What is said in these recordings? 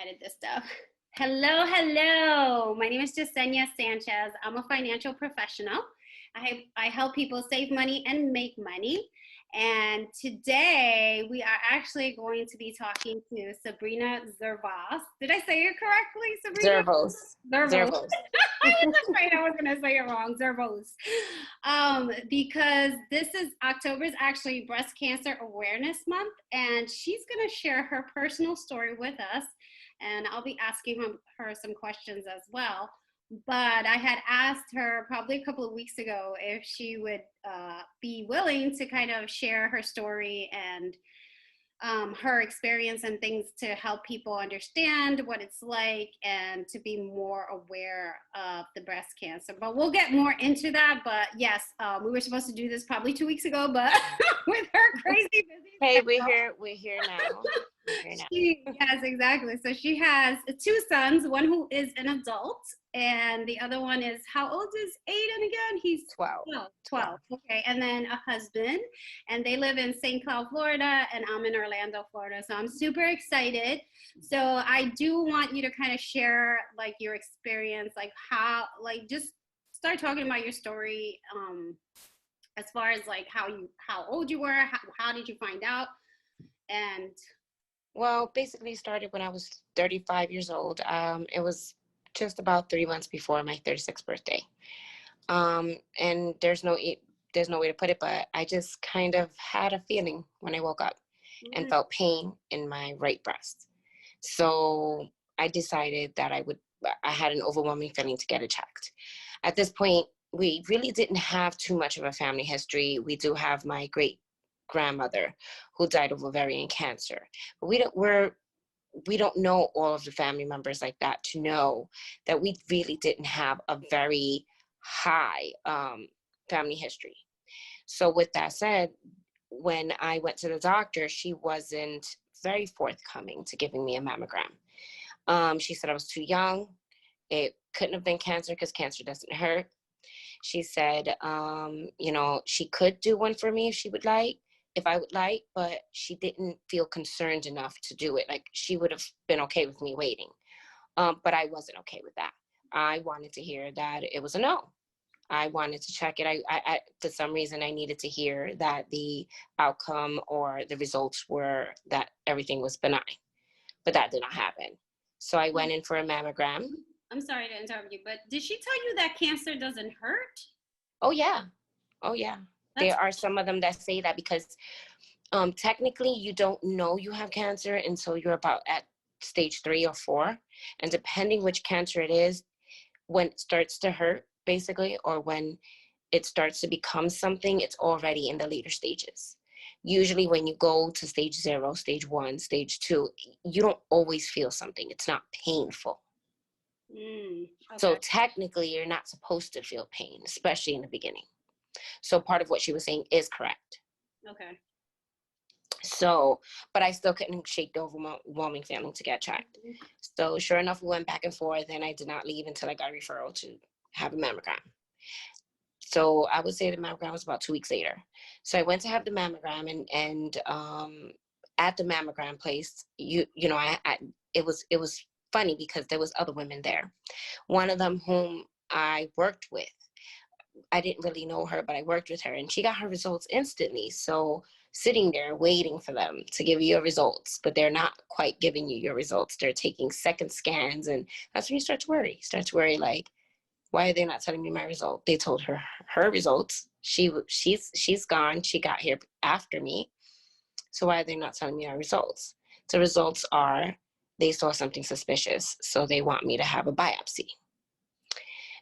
edit this stuff. Hello, hello. My name is Jasenia Sanchez. I'm a financial professional. I help people save money and make money. And today we are actually going to be talking to Sabrina Zervos. Did I say it correctly, Sabrina? Zervos. Zervos. Zervos. I was afraid I was going to say it wrong. Zervos. Because this is October's actually Breast Cancer Awareness Month, and she's going to share her personal story with us, and I'll be asking her some questions as well. But I had asked her probably a couple of weeks ago if she would be willing to kind of share her story and her experience and things to help people understand what it's like and to be more aware of the breast cancer. But we'll get more into that. But yes, we were supposed to do this probably 2 weeks ago, but with her crazy busy Hey, schedule, we're here now. yes, exactly. So she has two sons, one who is an adult, and the other one is, how old is Aiden again? He's 12. 12. Okay. And then a husband, and they live in St. Cloud, Florida, and I'm in Orlando, Florida. So I'm super excited. So I do want you to kind of share like your experience, like how, like just start talking about your story, as far as like how old you were, how did you find out? And Well, basically started when I was 35 years old. It was just about 3 months before my 36th birthday. And there's no way to put it, but I just kind of had a feeling when I woke up and felt pain in my right breast. So I decided that I had an overwhelming feeling to get it checked. At this point, we really didn't have too much of a family history. We do have my great grandmother who died of ovarian cancer, but we don't know all of the family members like that to know that we really didn't have a very high family history. So with that said, when I went to the doctor, she wasn't very forthcoming to giving me a mammogram. She said I was too young. It couldn't have been cancer because cancer doesn't hurt. She said, she could do one for me if I would like, but she didn't feel concerned enough to do it. Like she would have been okay with me waiting. But I wasn't okay with that. I wanted to hear that it was a no. I wanted to check it. I for some reason, I needed to hear that the outcome or the results were that everything was benign, but that did not happen. So I went in for a mammogram. I'm sorry to interrupt you, but did she tell you that cancer doesn't hurt? Oh yeah. There are some of them that say that because technically you don't know you have cancer until you're about at stage 3 or 4. And depending which cancer it is, when it starts to hurt, basically, or when it starts to become something, it's already in the later stages. Usually when you go to stage 0, stage 1, stage 2, you don't always feel something. It's not painful. Okay. So technically you're not supposed to feel pain, especially in the beginning. So part of what she was saying is correct. Okay. So, but I still couldn't shake the overwhelming feeling to get checked. So sure enough, we went back and forth, and I did not leave until I got a referral to have a mammogram. So I would say the mammogram was about 2 weeks later. So I went to have the mammogram, and at the mammogram place, it was funny because there was other women there. One of them whom I worked with, I didn't really know her, but I worked with her, and she got her results instantly. So sitting there waiting for them to give you your results, but they're not quite giving you your results. They're taking second scans, and that's when you start to worry. Like, why are they not telling me my result? They told her results. She's gone. She got here after me. So why are they not telling me my results? The results are they saw something suspicious, so they want me to have a biopsy.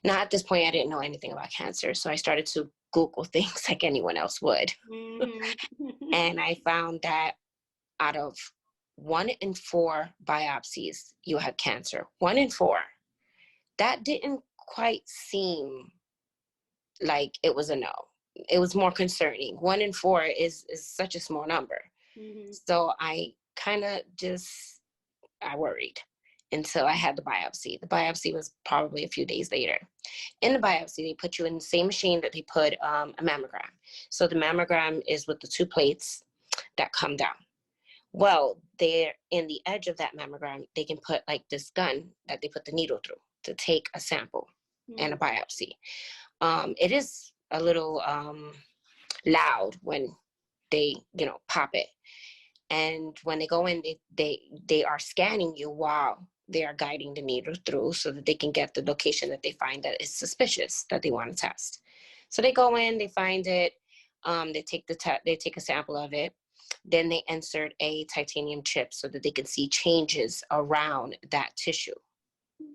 Now, at this point, I didn't know anything about cancer, so I started to Google things like anyone else would. And I found that out of 1 in 4 biopsies, you had cancer. 1 in 4. That didn't quite seem like it was a no. It was more concerning. 1 in 4 is such a small number. So I kind of I worried until I had the biopsy. The biopsy was probably a few days later. In the biopsy, they put you in the same machine that they put a mammogram. So the mammogram is with the 2 plates that come down. Well, they're in the edge of that mammogram, they can put like this gun that they put the needle through to take a sample and a biopsy. It is a little loud when they, pop it. And when they go in, they are scanning you while they are guiding the needle through so that they can get the location that they find that is suspicious that they want to test. So they go in, they find it, they take a sample of it, then they insert a titanium chip so that they can see changes around that tissue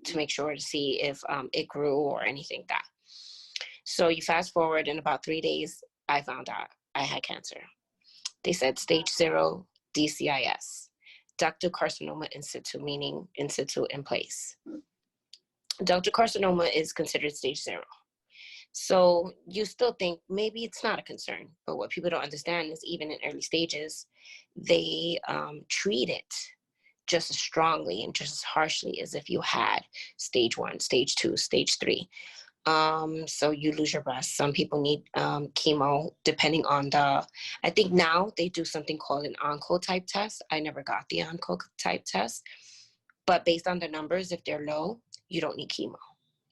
to make sure to see if it grew or anything like that. So you fast forward, in about 3 days, I found out I had cancer. They said stage 0 DCIS, ductal carcinoma in situ, meaning in situ, in place. Ductal carcinoma is considered stage 0. So you still think maybe it's not a concern, but what people don't understand is even in early stages, they treat it just as strongly and just as harshly as if you had stage 1, stage 2, stage 3. So you lose your breast. Some people need chemo, depending on I think now they do something called an OnCo type test. I never got the OnCo type test, but based on the numbers, if they're low, you don't need chemo.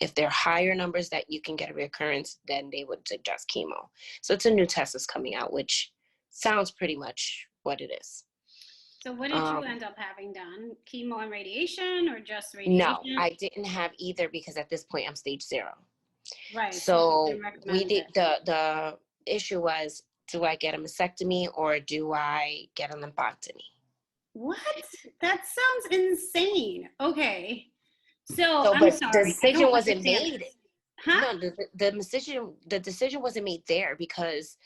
If they're higher numbers that you can get a recurrence, then they would suggest chemo. So it's a new test that's coming out, which sounds pretty much what it is. So what did you end up having done? Chemo and radiation, or just radiation? No, I didn't have either, because at this point I'm stage 0. Right. So we did, the issue was, do I get a mastectomy or do I get a lumpectomy? What? That sounds insane. Okay. So I'm but sorry. The decision wasn't made. Huh? No, the decision wasn't made there, because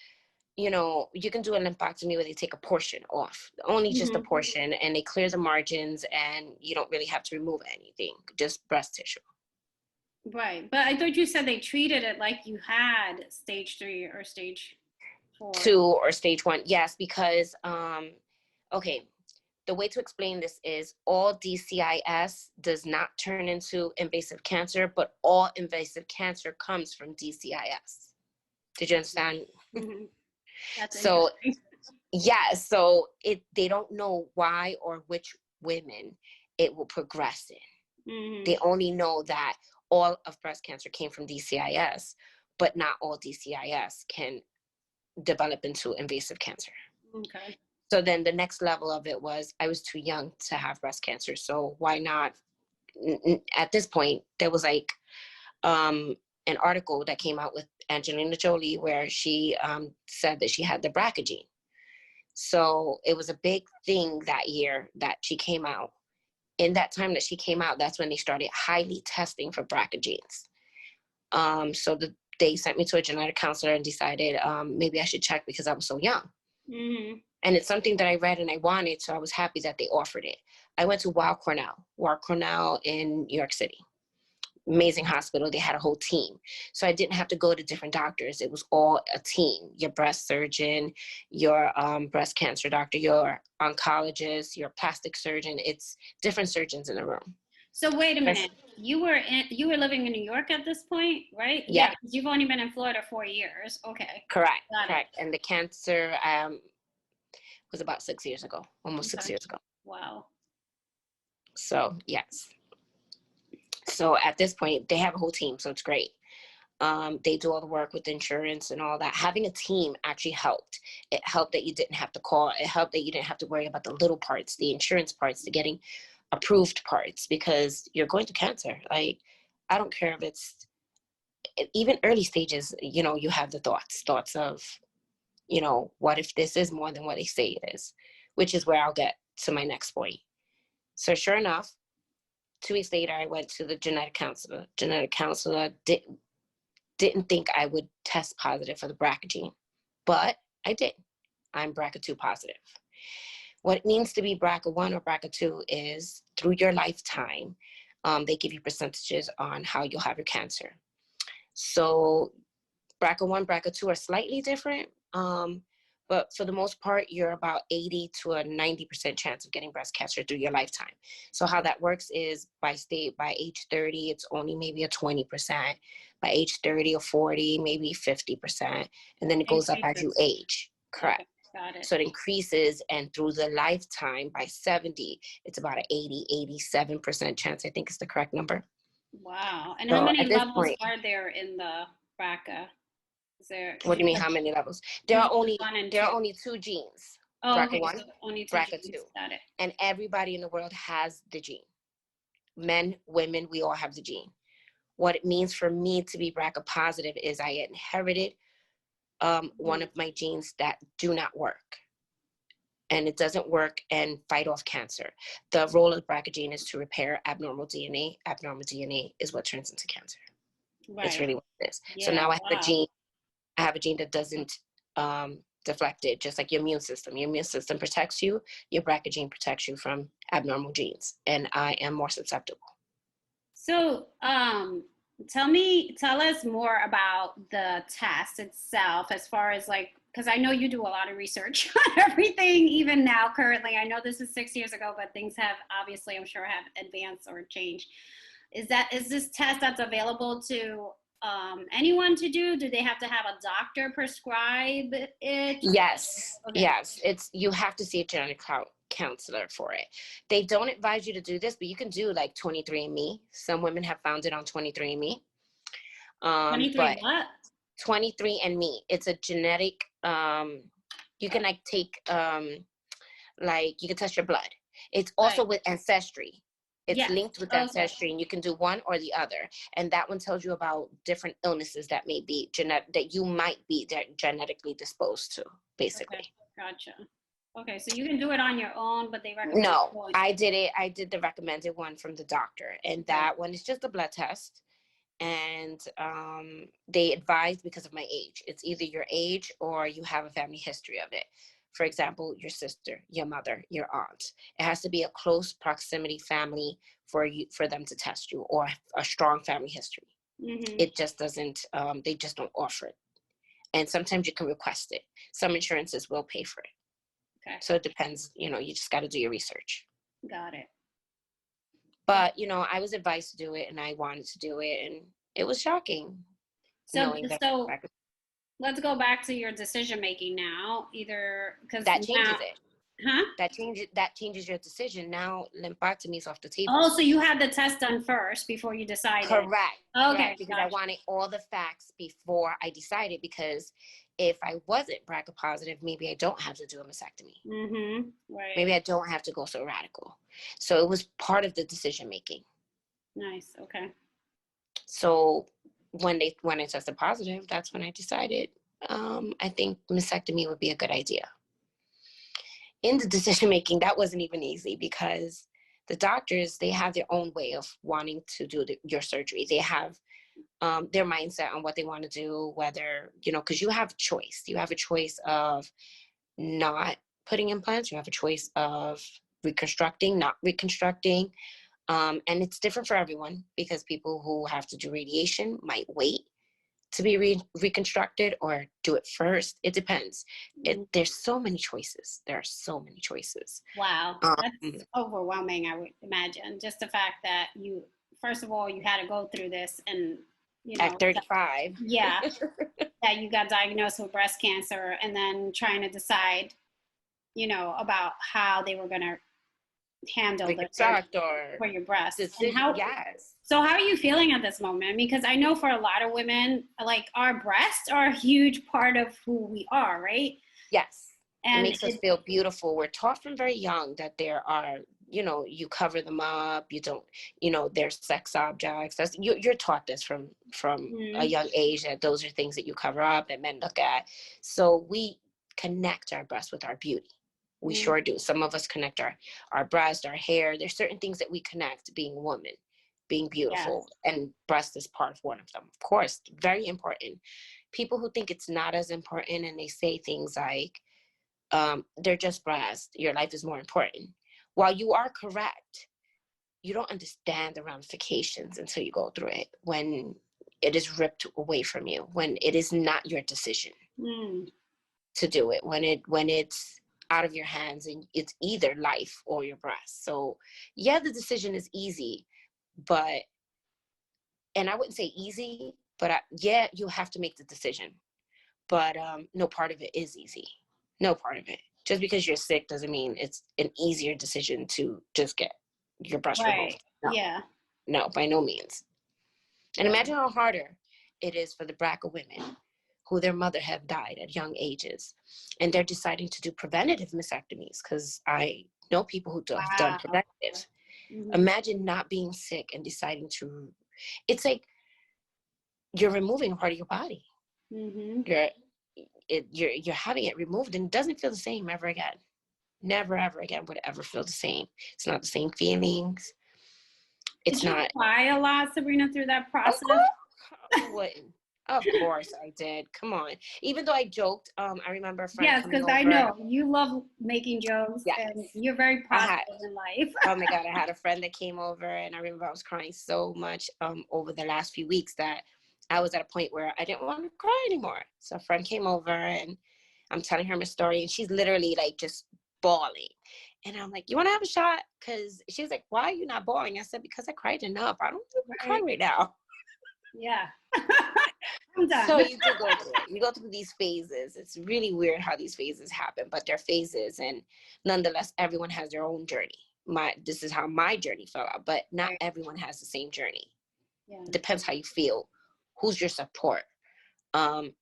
you can do a lumpectomy where they take a portion off, only just a portion, and they clear the margins, and you don't really have to remove anything, just breast tissue. Right, but I thought you said they treated it like you had stage 3 or stage 4. 2 or stage 1, yes, because okay, the way to explain this is all DCIS does not turn into invasive cancer, but all invasive cancer comes from DCIS. Did you understand? That's so so they don't know why or which women it will progress in. They only know that all of breast cancer came from DCIS, but not all DCIS can develop into invasive cancer. Okay. So then the next level of it was, I was too young to have breast cancer, so why not? At this point, there was like an article that came out with Angelina Jolie where she said that she had the BRCA gene. So it was a big thing that year that she came out. In that time that she came out, that's when they started highly testing for BRCA genes. So they sent me to a genetic counselor and decided maybe I should check because I was so young. And it's something that I read and I wanted, so I was happy that they offered it. I went to Weill Cornell in New York City. Amazing hospital. They had a whole team. So I didn't have to go to different doctors. It was all a team. Your breast surgeon, your breast cancer doctor, your oncologist, your plastic surgeon. It's different surgeons in the room. So wait a minute. You were living in New York at this point, right? Yeah. You've only been in Florida 4 years. Okay. Correct. And the cancer was about 6 years ago, almost 6 years ago. Wow. So yes. So at this point, they have a whole team, so it's great. They do all the work with insurance and all that. Having a team actually helped. It helped that you didn't have to call. It helped that you didn't have to worry about the little parts, the insurance parts, the getting approved parts, because you're going through cancer. Like, I don't care if it's even early stages, you have the thoughts of, what if this is more than what they say it is, which is where I'll get to my next point. So sure enough, 2 weeks later, I went to the genetic counselor. Genetic counselor didn't think I would test positive for the BRCA gene, but I did. I'm BRCA2 positive. What it means to be BRCA1 or BRCA2 is through your lifetime, they give you percentages on how you'll have your cancer. So BRCA1, BRCA2 are slightly different, but for the most part, you're about 80 to a 90% chance of getting breast cancer through your lifetime. So how that works is by age 30, it's only maybe a 20%. By age 30 or 40, maybe 50%. And then it goes up as you age. Correct. Got it. So it increases, and through the lifetime by 70, it's about an 87% chance. I think is the correct number. Wow. And how So many at this levels point, are there in the BRCA? Is there, what because do you you mean said how many levels? you said one and There two. are only two genes, Oh, okay. BRCA1, So only two BRCA2, genes. Got it. and everybody in the world has the gene. Men, women, we all have the gene. What it means for me to be BRCA positive is I inherited one of my genes that do not work. And it doesn't work and fight off cancer. The role of the BRCA gene is to repair abnormal DNA. Abnormal DNA is what turns into cancer. It's Right. really what it is. So Yeah. now I have a Wow. gene. I have a gene that doesn't deflect it, just like your immune system. Your immune system protects you. Your BRCA gene protects you from abnormal genes, and I am more susceptible. So, tell us more about the test itself, as far as like, because I know you do a lot of research on everything, even now, currently. I know this is 6 years ago, but things have obviously, I'm sure, have advanced or changed. Is this test that's available to anyone to do? Do they have to have a doctor prescribe it? Yes, Okay. yes. It's you have to see a genetic counselor for it. They don't advise you to do this, but you can do like 23andMe. Some women have found it on 23andMe. 23 But what? 23andMe, it's a genetic. You can like take like you can test your blood. It's also Right. with Ancestry. It's Yes. linked with Okay. Ancestry, and you can do one or the other. And that one tells you about different illnesses that may be that you might be genetically disposed to, basically. Okay. Gotcha. Okay, so you can do it on your own, but they recommend No, going. I did it. I did the recommended one from the doctor, and that one is just a blood test. And they advised because of my age. It's either your age or you have a family history of it. For example, your sister, your mother, your aunt. It has to be a close proximity family for them to test you, or a strong family history. Mm-hmm. It just doesn't. They just don't offer it. And sometimes you can request it. Some insurances will pay for it. Okay. So it depends. You just got to do your research. Got it. But I was advised to do it, and I wanted to do it, and it was shocking So, knowing that let's go back to your decision making now. Either because that now, changes it. huh? That changes your decision. Now lymphotomy is off the table. Oh, so you had the test done first before you decided. Correct. Okay, Correct. Because I wanted all the facts before I decided. Because if I wasn't BRCA positive, maybe I don't have to do a mastectomy. Mm-hmm. Right. Maybe I don't have to go so radical. So it was part of the decision making. Nice. Okay. So when I tested positive, that's when I decided I think mastectomy would be a good idea. In the decision making, that wasn't even easy, because the doctors, they have their own way of wanting to do your surgery. They have their mindset on what they want to do, whether, because you have a choice. You have a choice of not putting implants. You have a choice of reconstructing, not reconstructing. And it's different for everyone, because people who have to do radiation might wait to be reconstructed or do it first. It depends. There's so many choices. There are so many choices. Wow, that's overwhelming. I would imagine, just the fact that you, first of all, you had to go through this, and at 35. Yeah, that you got diagnosed with breast cancer, and then trying to decide, about how they were going to handle the for your breast. And yes. So how are you feeling at this moment? Because I know for a lot of women, like, our breasts are a huge part of who we are, right? Yes. And it makes us feel beautiful. We're taught from very young that there are, you cover them up. You don't, they're sex objects. You're taught this from a young age, that those are things that you cover up, that men look at. So we connect our breasts with our beauty. We sure do. Some of us connect our breast, our hair. There's certain things that we connect, being a woman, being beautiful, and breast is part of one of them. Of course, very important. People who think it's not as important, and they say things like, they're just breasts, your life is more important. While you are correct, you don't understand the ramifications until you go through it, when it is ripped away from you, when it is not your decision to do it, when it's out of your hands, and it's either life or your breast. So yeah, the decision is easy, and I wouldn't say easy, but you have to make the decision. But no part of it is easy. No part of it. Just because you're sick doesn't mean it's an easier decision to just get your breast Right. removed. No, Yeah. no, by no means. And Yeah. imagine how harder it is for the BRCA women who their mother have died at young ages, and they're deciding to do preventative mastectomies, because I know people who have done Wow. preventative. Mhm. Imagine not being sick and deciding to, it's like you're removing a part of your body. Mhm. You're having it removed, and it doesn't feel the same ever again. Never ever again would it ever feel the same. It's not the same feelings. Did It's you not. cry a lot, Sabrina, through that Of process? course, who wouldn't? Of course I did. Come on. Even though I joked, I remember a friend Yes, coming because I over. know you love making jokes Yes, and you're very I had. positive in life. Oh my God, I had a friend that came over, and I remember I was crying so much over the last few weeks that I was at a point where I didn't want to cry anymore. So a friend came over, and I'm telling her my story, and she's literally like just bawling. And I'm like, you want to have a shot? Because she's like, why are you not bawling? I said, because I cried enough. I don't want to cry Right. right now. Yeah. I'm So done. you do go through it. You go through these phases. It's really weird how these phases happen, but they're phases, and nonetheless, everyone has their own journey. This is how my journey fell out, but not Right. everyone has the same journey. Yeah. It depends how you feel, who's your support. Um,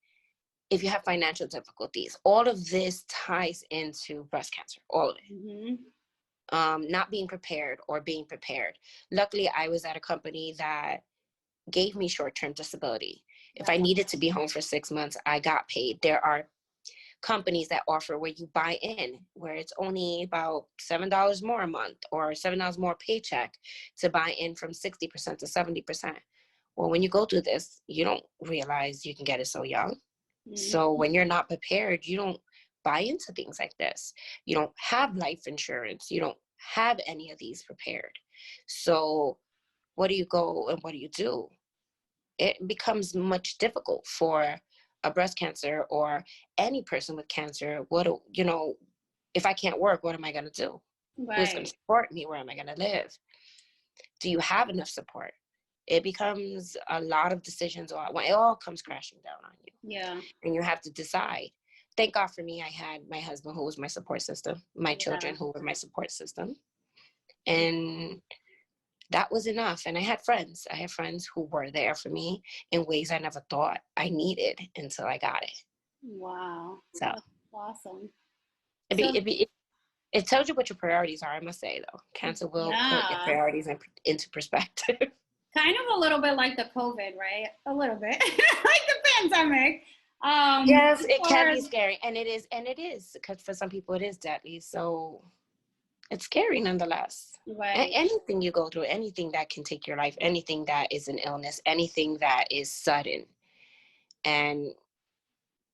if you have financial difficulties, all of this ties into breast cancer, all of it. Mhm. Not being prepared or being prepared. Luckily, I was at a company that gave me short-term disability. If I needed to be home for 6 months, I got paid. There are companies that offer where you buy in, where it's only about $7 more a month or $7 more paycheck to buy in from 60% to 70%. Well, when you go through this, you don't realize you can get it so young. Mhm. So when you're not prepared, you don't buy into things like this. You don't have life insurance. You don't have any of these prepared. So what do you go and what do you do? It becomes much difficult for a breast cancer or any person with cancer. If I can't work, what am I going to do? Who's going to Right. support me? Where am I going to live? Do you have enough support? It becomes a lot of decisions, or when it all comes crashing down on you, Yeah. and you have to decide. Thank God for me, I had my husband who was my support system, my Yeah. children who were my support system, and that was enough. And I had friends. I had friends who were there for me in ways I never thought I needed until I got it. Wow. So That's awesome. it So be, it be, it tells you what your priorities are. I must say though, cancer will put your yeah, priorities into perspective. kind of a little bit like the COVID, right? A little bit like the pandemic. Yes, As it far can be as scary, and it is because for some people it is deadly. So it's scary nonetheless. right. Anything you go through, anything that can take your life, anything that is an illness, anything that is sudden, and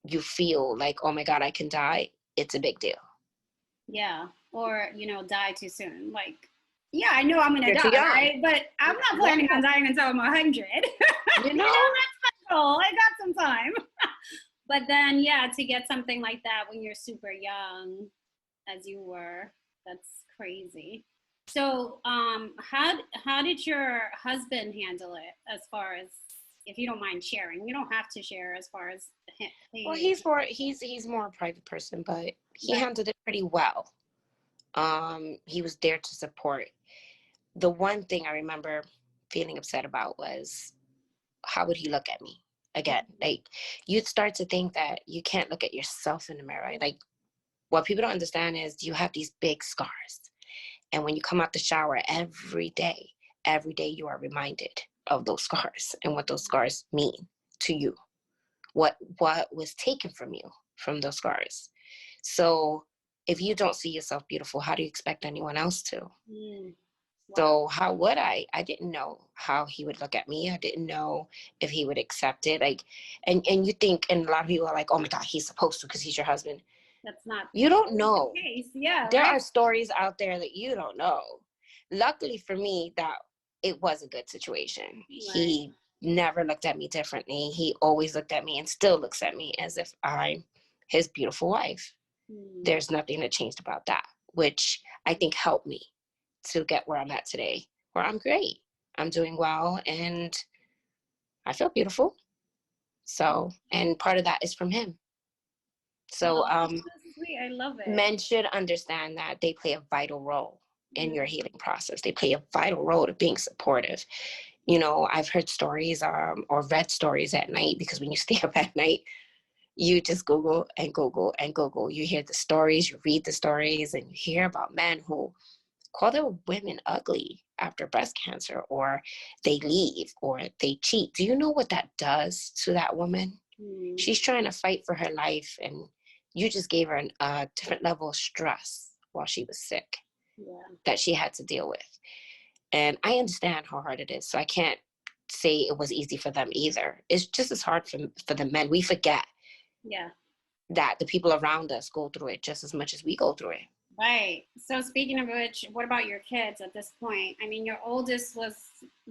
you feel like, oh my God, I can die, it's a big deal. Yeah. Or, die too soon. Like, yeah, I know I'm gonna You're too young. die, but I'm not Yeah, planning on dying until I'm 100. you know, That's my goal. I got some time. But then, yeah, to get something like that when you're super young, as you were, that's crazy. So, how did your husband handle it? As far as, if you don't mind sharing, you don't have to share as far as well, he, he's more a private person, but he right, handled it pretty well. He was there to support. The one thing I remember feeling upset about was, how would he look at me again? Like, you'd start to think that you can't look at yourself in the mirror. Like, what people don't understand is you have these big scars, and when you come out the shower every day you are reminded of those scars and what those scars mean to you, what was taken from you from those scars. So if you don't see yourself beautiful, how do you expect anyone else to? mm, wow, So how would I didn't know how he would look at me. I didn't know if he would accept it. Like, and you think, and a lot of people are like, oh my God, he's supposed to because he's your husband. that's not You don't the know. case. Yeah, There right, are stories out there that you don't know. Luckily for me, that it was a good situation. right. He never looked at me differently. He always looked at me and still looks at me as if I'm his beautiful wife. Mm, There's nothing that changed about that, which I think helped me to get where I'm at today, where I'm great. I'm doing well and I feel beautiful. So, and part of that is from him. So, well, sweet. I love it. Men should understand that they play a vital role in your healing process. They play a vital role of being supportive. You know, I've heard stories or read stories at night, because when you stay up at night, you just Google and Google and Google. You hear the stories, you read the stories, and you hear about men who call their women ugly after breast cancer, or they leave, or they cheat. Do you know what that does to that woman? She's trying to fight for her life, and you just gave her a different level of stress while she was sick that she had to deal with. And I understand how hard it is. So I can't say it was easy for them either. It's just as hard for the men. We forget that the people around us go through it just as much as we go through it. Right. So speaking of which, what about your kids at this point? I mean, your oldest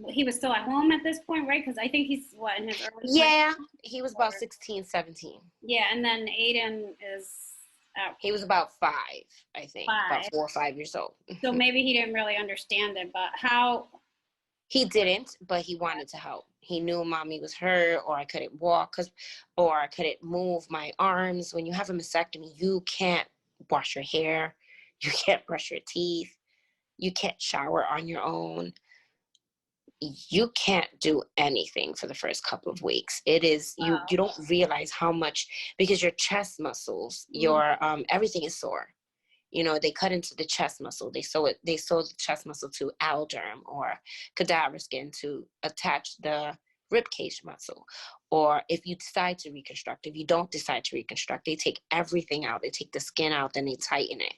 he was still at home at this point, right? Because I think he's what, in his early 20s? He was about 16, 17. Yeah, and then Aiden is he was about 5, I think. 5. About 4 or 5 years old. So maybe he didn't really understand it, but how? He didn't, but he wanted to help. He knew mommy was hurt, or I couldn't walk, or I couldn't move my arms. When you have a mastectomy, you can't wash your hair. You can't brush your teeth. You can't shower on your own. You can't do anything for the first couple of weeks. It is, you don't realize how much, because your chest muscles, your everything is sore. You know, they cut into the chest muscle. They sew the chest muscle to alderm or cadaver skin to attach the rib cage muscle. Or if you decide to reconstruct, if you don't decide to reconstruct, they take everything out. They take the skin out, then they tighten it.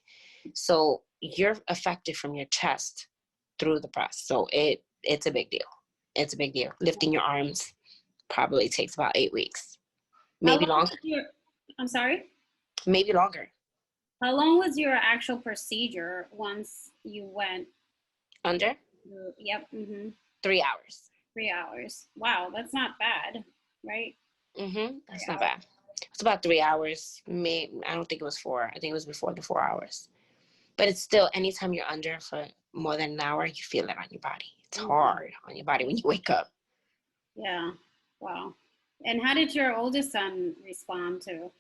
So you're affected from your chest through the breast. So it's a big deal. It's a big deal. Lifting your arms probably takes about 8 weeks. Maybe longer. I'm sorry? Maybe longer. How long was your actual procedure once you went under? Yep. 3 hours. 3 hours. Wow, that's not bad, right? That's not bad. It's about 3 hours. I don't think it was 4. I think it was before the 4 hours. But it's still, anytime you're under for more than an hour, you feel it on your body. It's hard on your body when you wake up. Yeah. Wow. And how did your oldest son respond to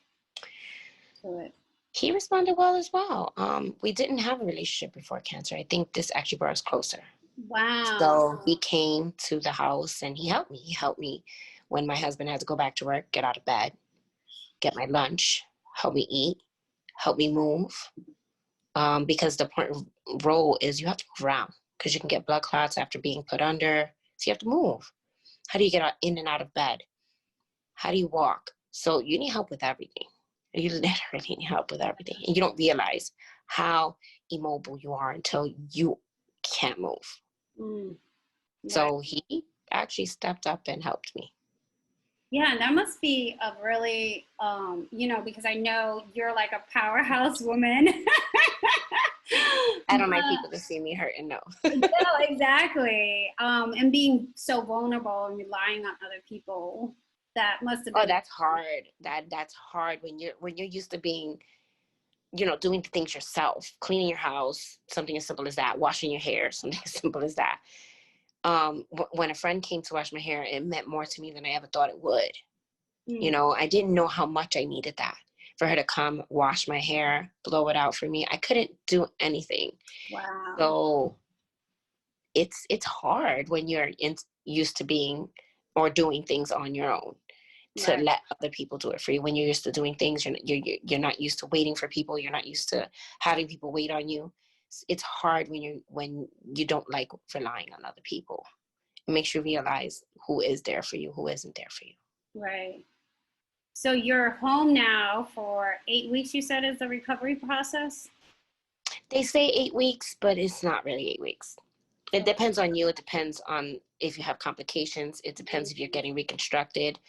it? He responded well as well. We didn't have a relationship before cancer. I think this actually brought us closer. Wow. So he came to the house and he helped me. He helped me when my husband had to go back to work, get out of bed, get my lunch, help me eat, help me move. Because the important role is you have to move around, because you can get blood clots after being put under. So you have to move. How do you get in and out of bed? How do you walk? So you need help with everything. You literally need help with everything. And you don't realize how immobile you are until you can't move. Right. So he actually stepped up and helped me. Yeah, and that must be a really, because I know you're like a powerhouse woman. I don't like people to see me hurt and know. No, exactly. And being so vulnerable and relying on other people. That must have been. Oh, that's hard. That's hard when you're used to being, doing things yourself, cleaning your house, something as simple as that, washing your hair, something as simple as that. When a friend came to wash my hair, it meant more to me than I ever thought it would. I didn't know how much I needed that. For her to come wash my hair, blow it out for me, I couldn't do anything. Wow. So it's hard when you're used to being or doing things on your own, to let other people do it for you. When you're used to doing things, you're not used to waiting for people. You're not used to having people wait on you. It's hard when you don't like relying on other people. It makes you realize who is there for you, who isn't there for you. Right. So you're home now for 8 weeks, you said, is the recovery process? They say 8 weeks, but it's not really 8 weeks. It depends on you. It depends on if you have complications. It depends if you're getting reconstructed.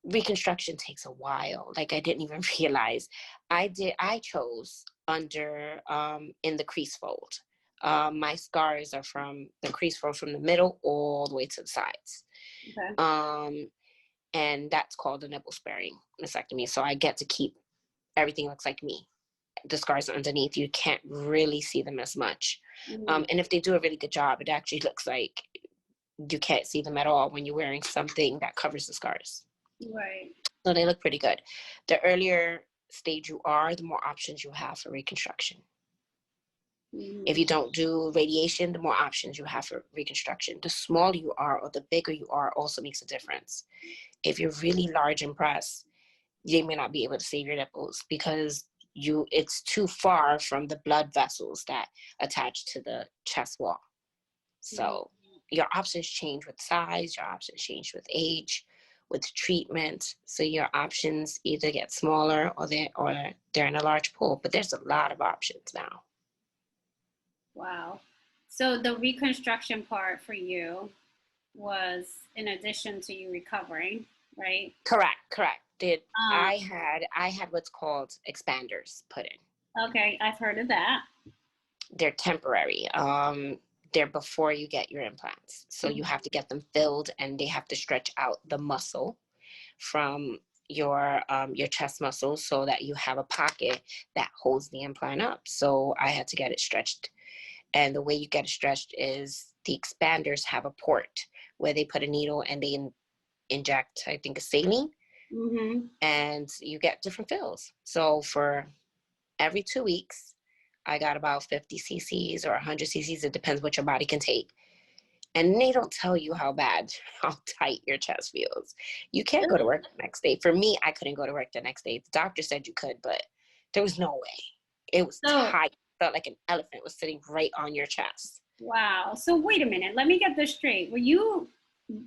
Reconstruction takes a while. Like, I didn't even realize. I chose under in the crease fold. My scars are from the crease fold from the middle all the way to the sides. Okay. And that's called a nipple sparing mastectomy. So I get to keep everything looks like me. The scars underneath, you can't really see them as much. And if they do a really good job, it actually looks like you can't see them at all when you're wearing something that covers the scars. Right. So they look pretty good. The earlier stage you are, the more options you have for reconstruction. Mhm. If you don't do radiation, the more options you have for reconstruction. The smaller you are or the bigger you are also makes a difference. If you're really large and pressed, they may not be able to save your nipples because it's too far from the blood vessels that attach to the chest wall. So your options change with size, your options change with age, with treatment. So your options either get smaller or they're in a large pool. But there's a lot of options now. Wow. So the reconstruction part for you was in addition to you recovering, right? Correct. Um, I had what's called expanders put in. okay, I've heard of that. They're temporary. They're before you get your implants. So you have to get them filled and they have to stretch out the muscle from your chest muscles so that you have a pocket that holds the implant up. So I had to get it stretched. And the way you get it stretched is the expanders have a port where they put a needle and they inject, I think, a saline, and you get different fills. So for every 2 weeks, I got about 50 cc's or 100 cc's. It depends what your body can take. And they don't tell you how tight your chest feels. You can't go to work the next day. For me, I couldn't go to work the next day. The doctor said you could, but there was no way. It was tight. It felt like an elephant was sitting right on your chest. Wow. So wait a minute. Let me get this straight. Were you,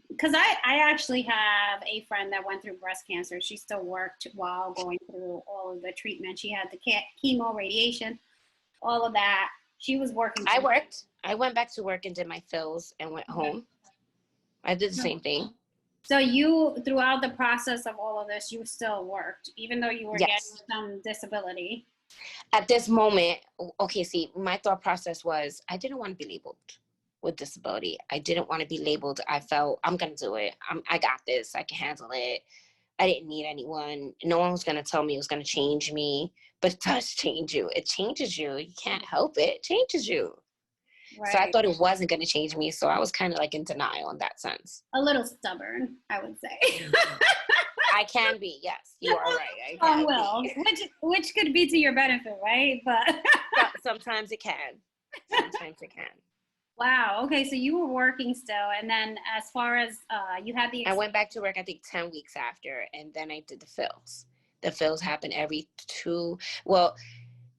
because I actually have a friend that went through breast cancer. She still worked while going through all of the treatment. She had the chemo, radiation, all of that. She was working. I worked. I went back to work and did my fills and went home. I did the same thing. So you, throughout the process of all of this, you still worked, even though you were getting some disability. At this moment, okay, see, my thought process was I didn't want to be labeled with disability. I didn't want to be labeled. I felt I'm going to do it. I got this. I can handle it. I didn't need anyone. No one was going to tell me it was going to change me, but it does change you. It changes you. You can't help it. It changes you. Right. So I thought it wasn't going to change me. So I was kind of like in denial in that sense. A little stubborn, I would say. I can be, yes, you are right. Which could be to your benefit, right? But sometimes it can. Sometimes it can. Wow. Okay, so you were working still, and then as far as you had the. I went back to work, I think 10 weeks after, and then I did the fills. The fills happen every 2. Well,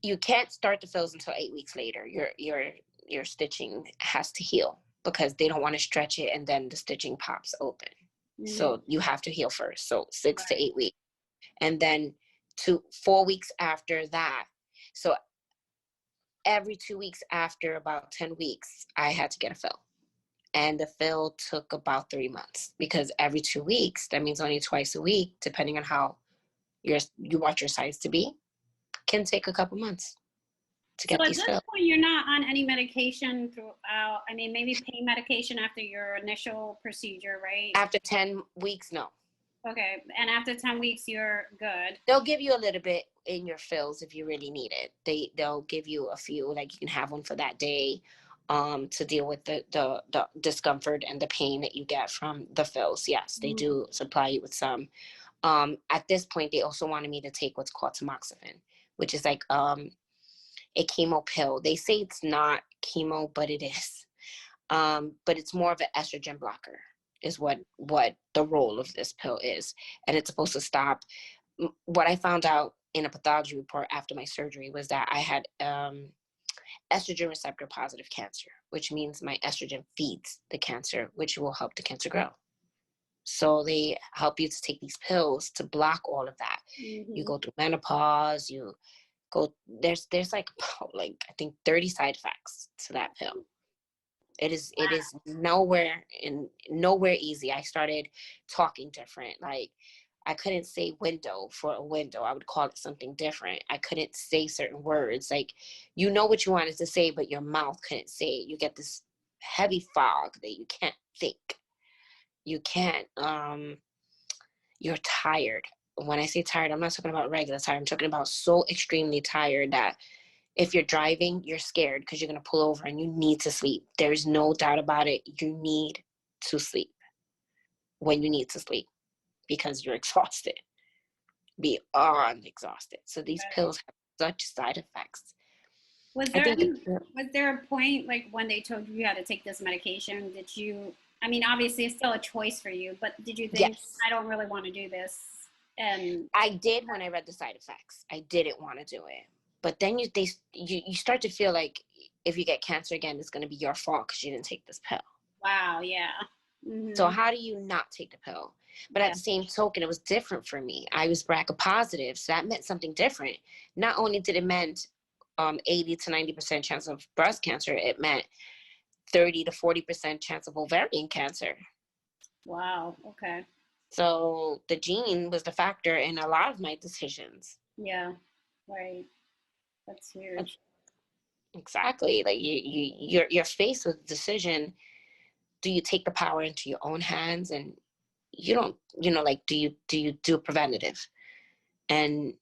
you can't start the fills until 8 weeks later. Your stitching has to heal because they don't want to stretch it, and then the stitching pops open. So you have to heal first. So 6 to 8 weeks. And then 4 weeks after that. So every 2 weeks after about 10 weeks, I had to get a fill. And the fill took about 3 months because every 2 weeks, that means only twice a week, depending on how you want your size to be, can take a couple months to get these fills. So at this point, you're not on any medication throughout, I mean, maybe pain medication after your initial procedure, right? After 10 weeks, no. Okay, and after 10 weeks, you're good. They'll give you a little bit in your fills if you really need it. They'll give you a few, like you can have one for that day, to deal with the discomfort and the pain that you get from the fills. Yes, they do supply you with some. At this point, they also wanted me to take what's called tamoxifen, which is like a chemo pill. They say it's not chemo, but it is. But it's more of an estrogen blocker is what the role of this pill is. And it's supposed to stop. What I found out in a pathology report after my surgery was that I had estrogen receptor positive cancer, which means my estrogen feeds the cancer, which will help the cancer grow. So they help you to take these pills to block all of that. You go through menopause, there's like I think 30 side effects to that pill. It is nowhere easy. I started talking different. Like I couldn't say window for a window. I would call it something different. I couldn't say certain words. Like, you know what you wanted to say, but your mouth couldn't say it. You get this heavy fog that you can't think. You can't, you're tired. When I say tired, I'm not talking about regular tired. I'm talking about so extremely tired that if you're driving, you're scared because you're going to pull over and you need to sleep. There's no doubt about it. You need to sleep when you need to sleep because you're exhausted. beyond exhausted. So these Right. pills have such side effects. Was I there think any, was there a point like when they told you had to take this medication, did you, I mean, obviously it's still a choice for you, but did you think, yes, I don't really want to do this? And I did when I read the side effects. I didn't want to do it. But then you start to feel like if you get cancer again, it's going to be your fault because you didn't take this pill. wow, yeah. So Hmm. how do you not take the pill? But at Yeah. the same token, it was different for me. I was BRCA positive, so that meant something different. Not only did it meant 80 to 90% chance of breast cancer, it meant 30 to 40% chance of ovarian cancer. Wow. Okay. So the gene was the factor in a lot of my decisions. Yeah. Right. That's huge. Exactly. Like you're faced with a decision. Do you take the power into your own hands, and you don't, like, do you do a preventative and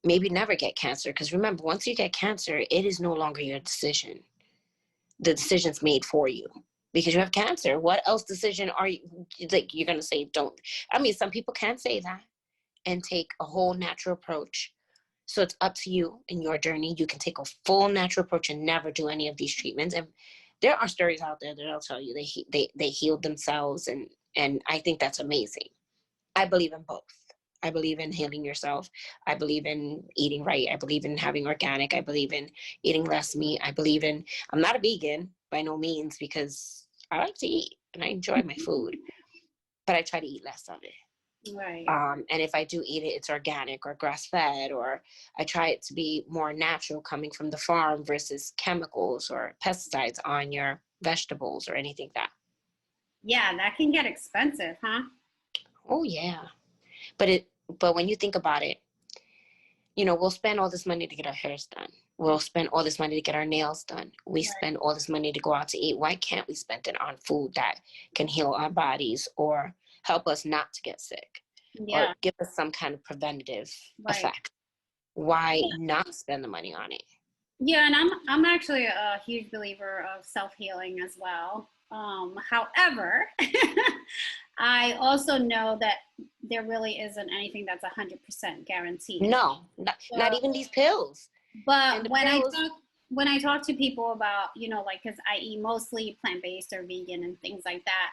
maybe never get cancer? Because remember, once you get cancer, it is no longer your decision. The decision's made for you because you have cancer. What else decision are you, like, you're gonna say don't? I mean, some people can say that and take a whole natural approach. So it's up to you in your journey. You can take a full natural approach and never do any of these treatments. And there are stories out there that'll tell you they healed themselves, and I think that's amazing. I believe in both. I believe in healing yourself. I believe in eating right. I believe in having organic. I believe in eating less meat. I believe in, I'm not a vegan by no means because I like to eat and I enjoy my food, but I try to eat less of it. Right. And if I do eat it, it's organic or grass fed, or I try it to be more natural coming from the farm versus chemicals or pesticides on your vegetables or anything like that. Yeah, that can get expensive, huh? Oh yeah. But when you think about it, we'll spend all this money to get our hairs done. We'll spend all this money to get our nails done. We Right. spend all this money to go out to eat. Why can't we spend it on food that can heal our bodies or help us not to get sick or Yeah. give us some kind of preventative Right. effect? Why not spend the money on it? Yeah, and I'm actually a huge believer of self-healing as well. However, I also know that there really isn't anything that's 100% guaranteed. No, not So, even these pills. And but the pills, when I talk to people about, like, because I eat mostly plant-based or vegan and things like that,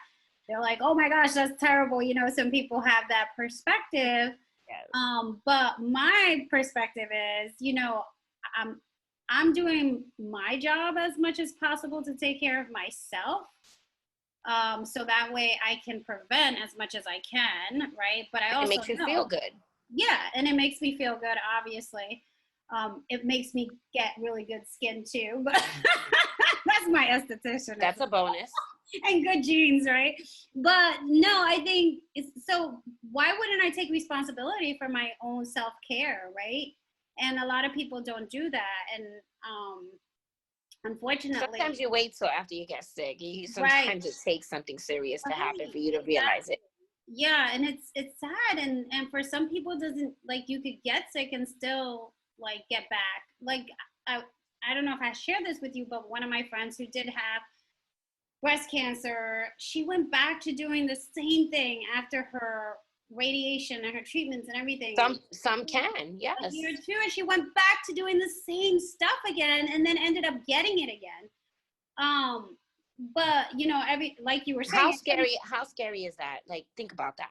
they're like, "Oh my gosh, that's terrible." Some people have that perspective. yes. But my perspective is, I'm I'm doing my job as much as possible to take care of myself. So that way I can prevent as much as I can, right? But I It also makes you feel know, good. yeah, and it makes me feel good, obviously. It makes me get really good skin too, but that's my esthetician as That's a bonus. and good genes, right? But no, I think so. Why wouldn't I take responsibility for my own self care, right? And a lot of people don't do that, and um, Sometimes unfortunately, you wait till after you get sick. right? Sometimes it takes something serious to happen Right, for you to realize exactly. it. Yeah, and it's sad, and for some people, it doesn't like you could get sick and still like get back. Like I I don't know if I shared this with you, but one of my friends who did have breast cancer, she went back to doing the same thing after her radiation and her treatments and everything. And Some can, a year or yes. two, and she went back to doing the same stuff again, and then ended up getting it again. Um, but every like you were saying, How scary is that? Like, think about that.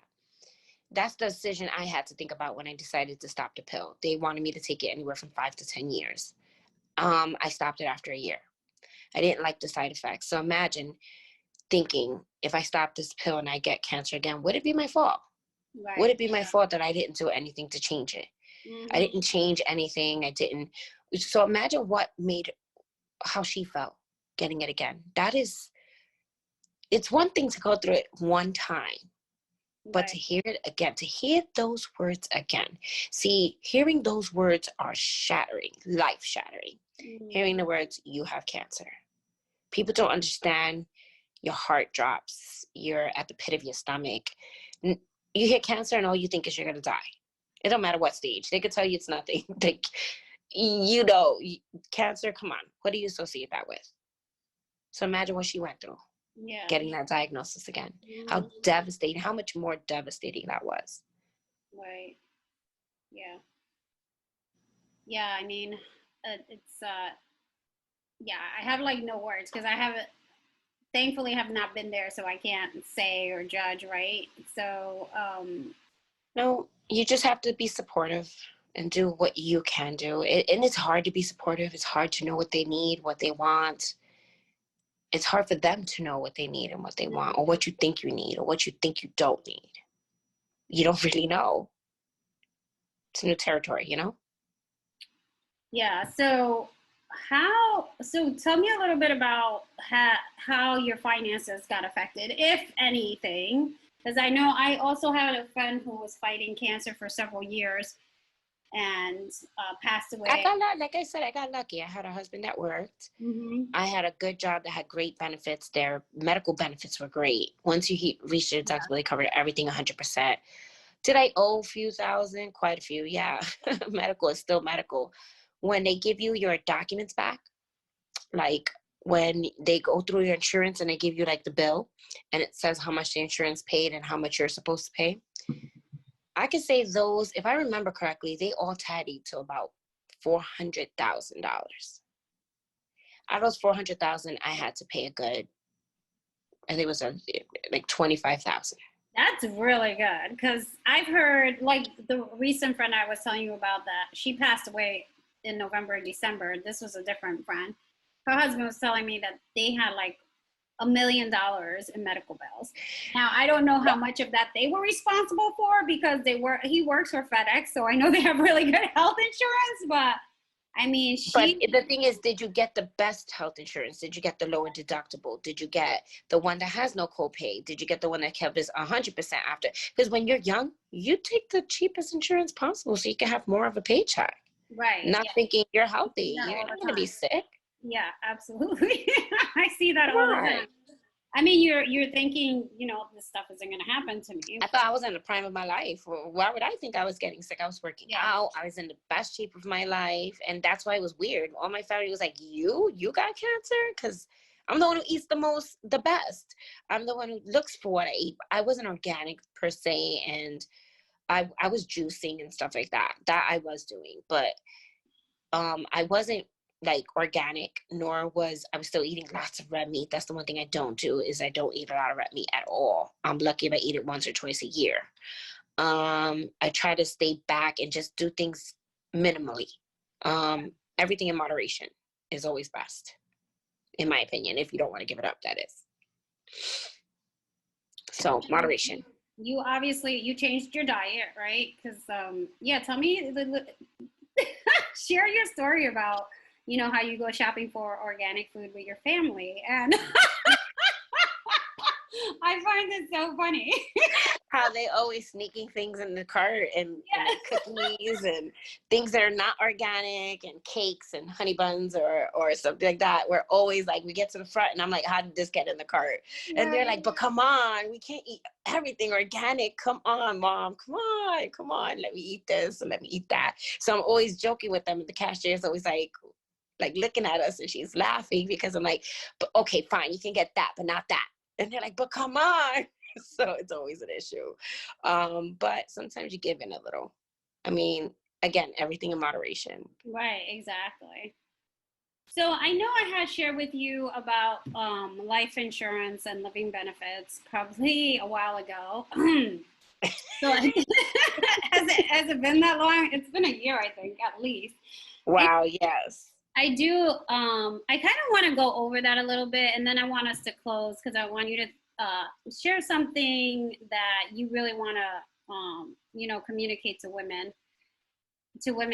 That's the decision I had to think about when I decided to stop the pill. They wanted me to take it anywhere from 5 to 10 years. I stopped it after a year. I didn't like the side effects. So imagine thinking, if I stop this pill and I get cancer again, would it be my fault? Would right? it be my fault that I didn't do anything to change it? I Hmm. didn't change anything. I didn't. So imagine how she felt getting it again. It's one thing to go through it one time, but Right. to hear it again, to hear those words again. See, hearing those words are shattering, life shattering. Hmm. Hearing the words, you have cancer. People don't understand. Your heart drops. You're at the pit of your stomach. You hear cancer and all you think is you're going to die. It don't matter what stage. They could tell you it's nothing. Like, cancer, come on. What do you associate that with? So imagine what she went through, Yeah. getting that diagnosis again. How Hmm. devastating, how much more devastating that was. Right. Yeah. Yeah, I mean, it's yeah, I have like no words because I haven't, thankfully, have not been there, so I can't say or judge, right? So, No, you just have to be supportive and do what you can do. And it's hard to be supportive. It's hard to know what they need, what they want. It's hard for them to know what they need and what they want, or what you think you need, or what you think you don't need. You don't really know. It's new territory, you know? yeah. So tell me a little bit about how your finances got affected, if anything, because I know I also had a friend who was fighting cancer for several years and passed I away. got like I said, I got lucky. I had a husband that worked. Hmm. I had a good job that had great benefits. Their medical benefits were great. Once you reached your deductible, they covered everything 100%. Did I owe a few thousand? Quite a few, yeah. Medical is still medical. When they give you your documents back, like when they go through your insurance and they give you like the bill and it says how much the insurance paid and how much you're supposed to pay, I can say those, if I remember correctly, they all tallied to about $400,000. Out of those 400,000, I had to pay a good, I think it was like 25,000. That's really good because I've heard, like the recent friend I was telling you about, that she passed away in November or December. This was a different friend. Her husband was telling me that they had like $1 million in medical bills. Now I don't know how much of that they were responsible for because he works for FedEx, so I know they have really good health insurance. But I mean, But she, the thing is, did you get the best health insurance? Did you get the lower deductible? Did you get the one that has no copay? Did you get the one that covers 100% after? Because when you're young, you take the cheapest insurance possible so you can have more of a paycheck. right? Not Yeah, thinking you're I see healthy. that You're all not the going to be time. sick. Yeah, absolutely. I see that all the Right. time. I mean, you're thinking, this stuff isn't going to happen to me. I thought I was in the prime of my life. Why would I think I was getting sick? I was working Yeah, out. I was in the best shape of my life. And that's why it was weird. All my family was like, you got cancer? Because I'm the one who eats the most, the best. I'm the one who looks for what I eat. I wasn't organic per se. And I was juicing and stuff like that. That I was doing. But I wasn't like organic, nor was I was still eating lots of red meat. That's the one thing I don't do, is I don't eat a lot of red meat at all. I'm lucky if I eat it once or twice a year. I try to stay back and just do things minimally. Everything in moderation is always best, in my opinion, if you don't want to give it up, that is. So moderation. you obviously you changed your diet, right? Because yeah, tell me, share your story about how you go shopping for organic food with your family, and I find it so funny. How they always sneaking things in the cart, and like Yes. cookies and things that are not organic, and cakes and honey buns or something like that. We're always like, we get to the front and I'm like, how did this get in the cart? And they're Right. like, but come on, we can't eat everything organic. Come on, mom, come on, let me eat this and let me eat that. So I'm always joking with them, and the cashier is always like looking at us, and she's laughing because I'm like, but okay, fine, you can get that, but not that. And they're like, but come on. So it's always an issue. But sometimes you give in a little. I mean, again, everything in moderation. Right, exactly. So I know I had shared with you about life insurance and living benefits probably a while ago. So has it been that long? It's been a year, I think, at least. And Wow, yes. I do. I kind of want to go over that a little bit, and then I want us to close because I want you to share something that you really want to, communicate to women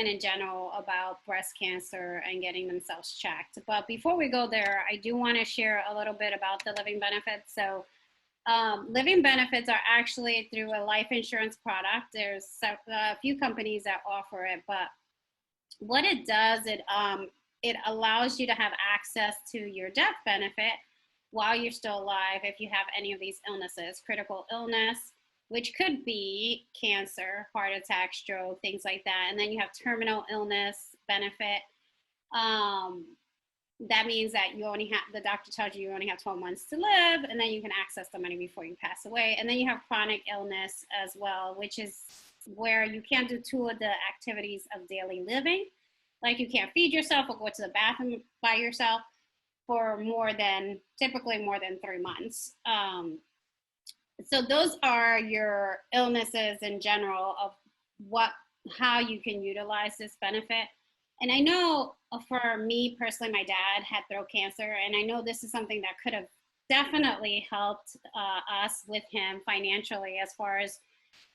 in general about breast cancer and getting themselves checked. But before we go there, I do want to share a little bit about the living benefits. So, living benefits are actually through a life insurance product. There's a few companies that offer it, but what it does, it allows you to have access to your death benefit while you're still alive if you have any of these illnesses, critical illness, which could be cancer, heart attack, stroke, things like that. And then you have terminal illness benefit. Um, that means that the doctor tells you only have 12 months to live, and then you can access the money before you pass away. And then you have chronic illness as well, which is where you can't do two of the activities of daily living. Like you can't feed yourself or go to the bathroom by yourself for typically more than 3 months. So those are your illnesses in general of how you can utilize this benefit. And I know for me personally, my dad had throat cancer, and I know this is something that could have definitely helped us with him financially as far as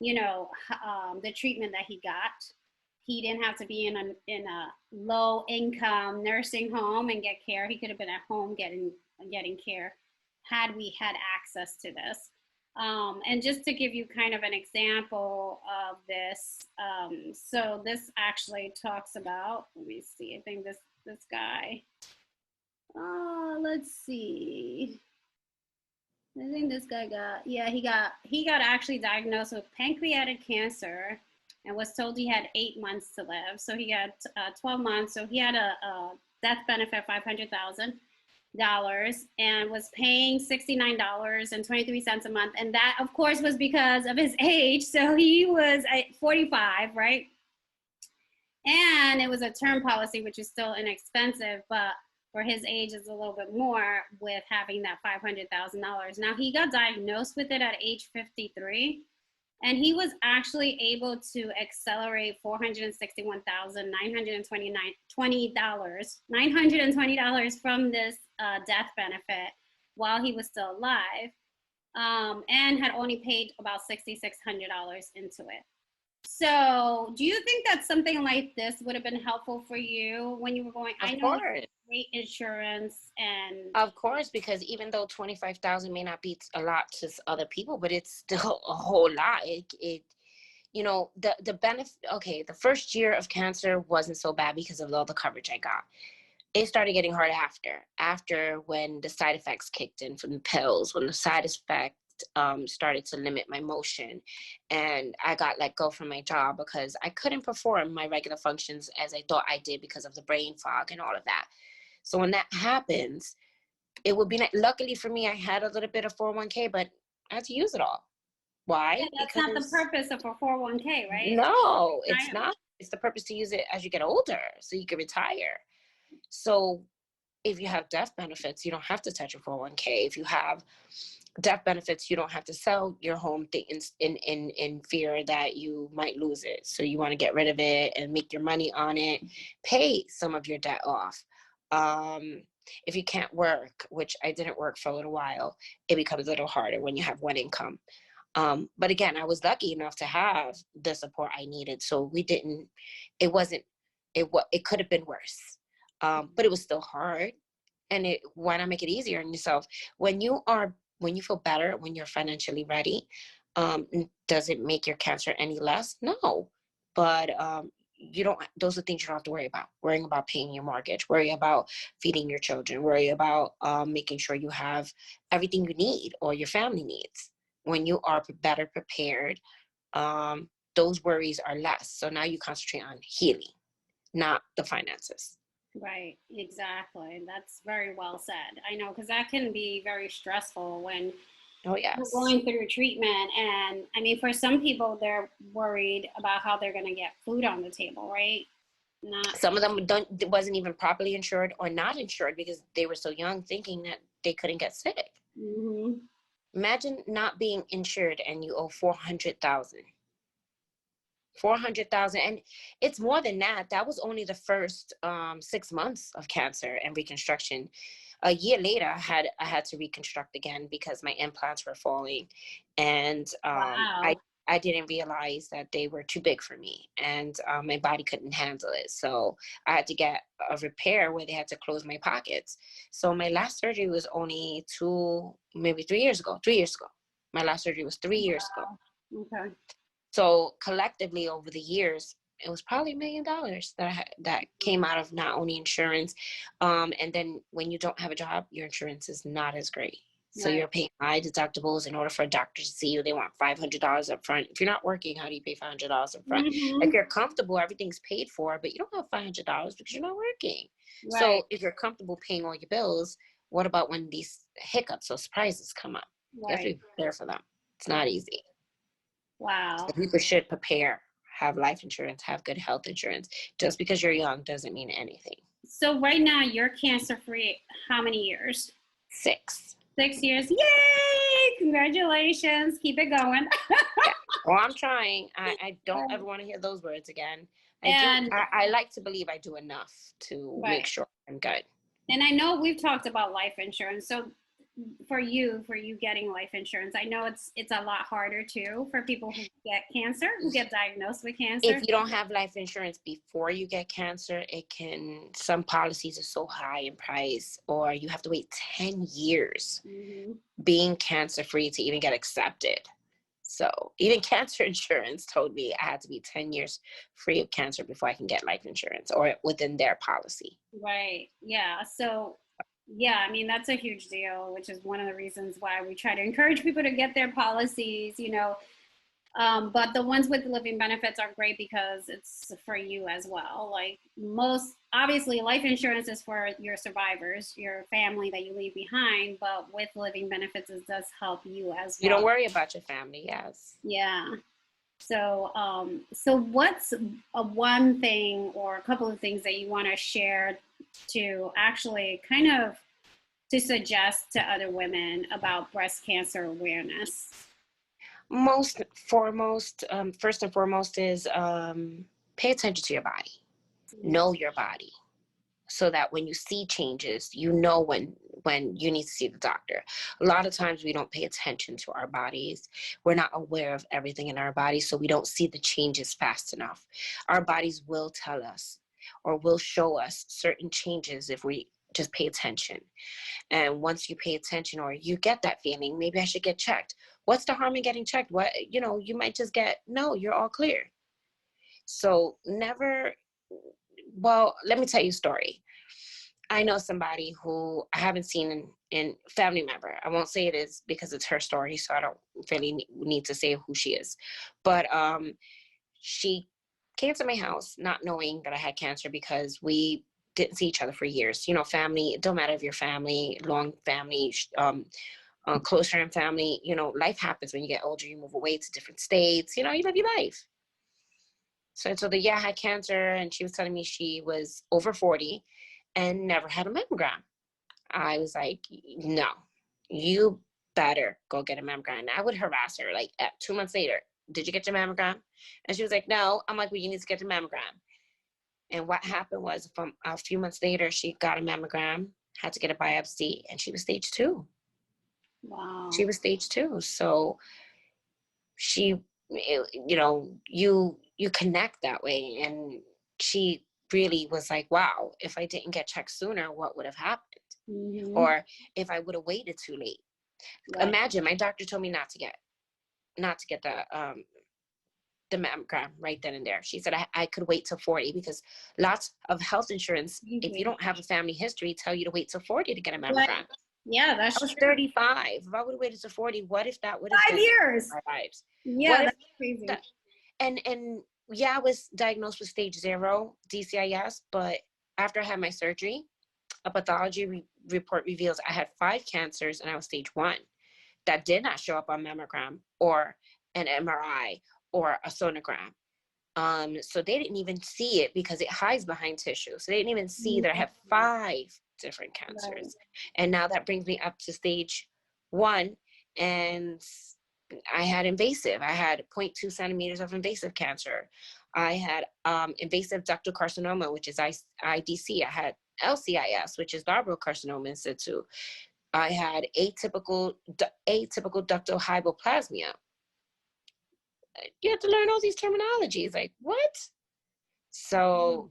the treatment that he got. He didn't have to be in a low income nursing home and get care. He could have been at home getting care had we had access to this. And just to give you kind of an example of this, so this actually talks about, let me see, I think this guy, let's see. I think this guy he got actually diagnosed with pancreatic cancer and was told he had 8 months to live. So he got 12 months. So he had a death benefit of $500,000 and was paying $69.23 a month. And that, of course, was because of his age. So he was 45, right? And it was a term policy, which is still inexpensive, but for his age is a little bit more with having that $500,000. Now he got diagnosed with it at age 53, and he was actually able to accelerate $461,920 from this death benefit while he was still alive, and had only paid about $6,600 into it. So do you think that something like this would have been helpful for you when you were going? Of I know course. great insurance and Of course, because even though 25,000 may not be a lot to other people, but it's still a whole lot. The benefit. Okay, the first year of cancer wasn't so bad because of all the coverage I got. It started getting hard after when the side effects kicked in from the pills, when the side effects started to limit my motion, and I got let go from my job because I couldn't perform my regular functions as I thought I did because of the brain fog and all of that. So when that happens, it would be luckily for me, I had a little bit of 401k, but I had to use it all. Why? yeah, that's not the purpose of a 401k, right? No, it's not. It's the purpose to use it as you get older so you can retire. So if you have death benefits, you don't have to touch your 401k. If you have death benefits, you don't have to sell your home in fear that you might lose it. So you want to get rid of it and make your money on it, pay some of your debt off. If you can't work, which I didn't work for a little while, it becomes a little harder when you have one income. But again, I was lucky enough to have the support I needed. So it could have been worse. But it was still hard. And why not make it easier on yourself? When you feel better, when you're financially ready, does it make your cancer any less? No. But those are things you don't have to worry about. Worrying about paying your mortgage, worry about feeding your children, worry about making sure you have everything you need or your family needs. When you are better prepared, those worries are less. So now you concentrate on healing, not the finances. Right, exactly. That's very well said. I know, because that can be very stressful when Oh, yes. you're going through treatment. And I mean, for some people, they're worried about how they're going to get food on the table, right? Some of them wasn't even properly insured or not insured because they were so young, thinking that they couldn't get sick. Mm-hmm. Imagine not being insured and you owe $400,000. 400,000, and it's more than that. That was only the first 6 months of cancer and reconstruction. A year later, I had to reconstruct again because my implants were falling, and Wow. I didn't realize that they were too big for me, and my body couldn't handle it. So I had to get a repair where they had to close my pockets. So my last surgery was only 3 years ago. 3 years ago, my last surgery was 3 years ago. Okay. So collectively over the years, it was probably $1 million that came out of not only insurance, and then when you don't have a job, your insurance is not as great. So Right. you're paying high deductibles. In order for a doctor to see you, they want $500 up front. If you're not working, how do you pay $500 up front? Mm-hmm. If you're comfortable, everything's paid for, but you don't have $500 because you're not working. Right. So if you're comfortable paying all your bills, what about when these hiccups or surprises come up? You have to be prepared for them. It's not easy. Wow. So people should prepare, have life insurance, have good health insurance. Just because you're young doesn't mean anything. So right now you're cancer free. How many years? 6. 6 years. Yay! Congratulations. Keep it going. Yeah. Well, I'm trying. I don't ever want to hear those words again. And I like to believe I do enough to make right. sure I'm good. And I know we've talked about life insurance. So for you getting life insurance, I know it's a lot harder too for people who get cancer, who get diagnosed with cancer. If you don't have life insurance before you get cancer, some policies are so high in price, or you have to wait 10 years being cancer free to even get accepted. So even cancer insurance told me I had to be 10 years free of cancer before I can get life insurance, or within their policy. Right. Yeah. So yeah, I mean, that's a huge deal, which is one of the reasons why we try to encourage people to get their policies, but the ones with living benefits are great because it's for you as well. Like obviously, life insurance is for your survivors, your family that you leave behind, but with living benefits, it does help you as well. You don't worry about your family, yes. Yeah. So, so what's one thing or a couple of things that you want to share to actually kind of to suggest to other women about breast cancer awareness? First and foremost is pay attention to your body. Know your body, so that when you see changes, you know when you need to see the doctor. A lot of times we don't pay attention to our bodies. We're not aware of everything in our bodies, so we don't see the changes fast enough. Our bodies will tell us or will show us certain changes if we just pay attention. And once you pay attention, or you get that feeling, maybe I should get checked. What's the harm in getting checked? You might just no, you're all clear. So let me tell you a story. I know somebody who I haven't seen in family member. I won't say it is because it's her story, so I don't really need to say who she is. But she came to my house not knowing that I had cancer, because we didn't see each other for years. Family, it don't matter if you're family, long family, closer in family, life happens when you get older. You move away to different states, you live your life. So I told her, yeah, I had cancer, and she was telling me she was over 40 and never had a mammogram. I was like, no, you better go get a mammogram. And I would harass her, like 2 months later, did you get your mammogram? And she was like, no. I'm like, well, you need to get your mammogram. And what happened was, from a few months later, she got a mammogram, had to get a biopsy, and she was stage 2. Wow. She was stage 2. So you connect that way. And she really was like, wow, if I didn't get checked sooner, what would have happened? Or if I would have waited too late. Right. Imagine, my doctor told me not to get the mammogram right then and there. She said I could wait till 40, because lots of health insurance, if you don't have a family history, tell you to wait till 40 to get a mammogram. Right. Yeah, that's true. I was 35. If I would have waited till 40, what if that would have 5 years? My lives? Yeah, that's crazy. And yeah, I was diagnosed with stage 0 DCIS, but after I had my surgery, a pathology report reveals I had 5 cancers, and I was stage 1. That did not show up on mammogram or an MRI or a sonogram. So they didn't even see it because it hides behind tissue. So they didn't even see that I had 5 different cancers. Right. And now that brings me up to stage 1, and I had invasive. I had 0.2 centimeters of invasive cancer. I had invasive ductal carcinoma, which is IDC. I had LCIS, which is lobar carcinoma in situ. I had atypical ductal hypoplasmia. You have to learn all these terminologies. Like, what? So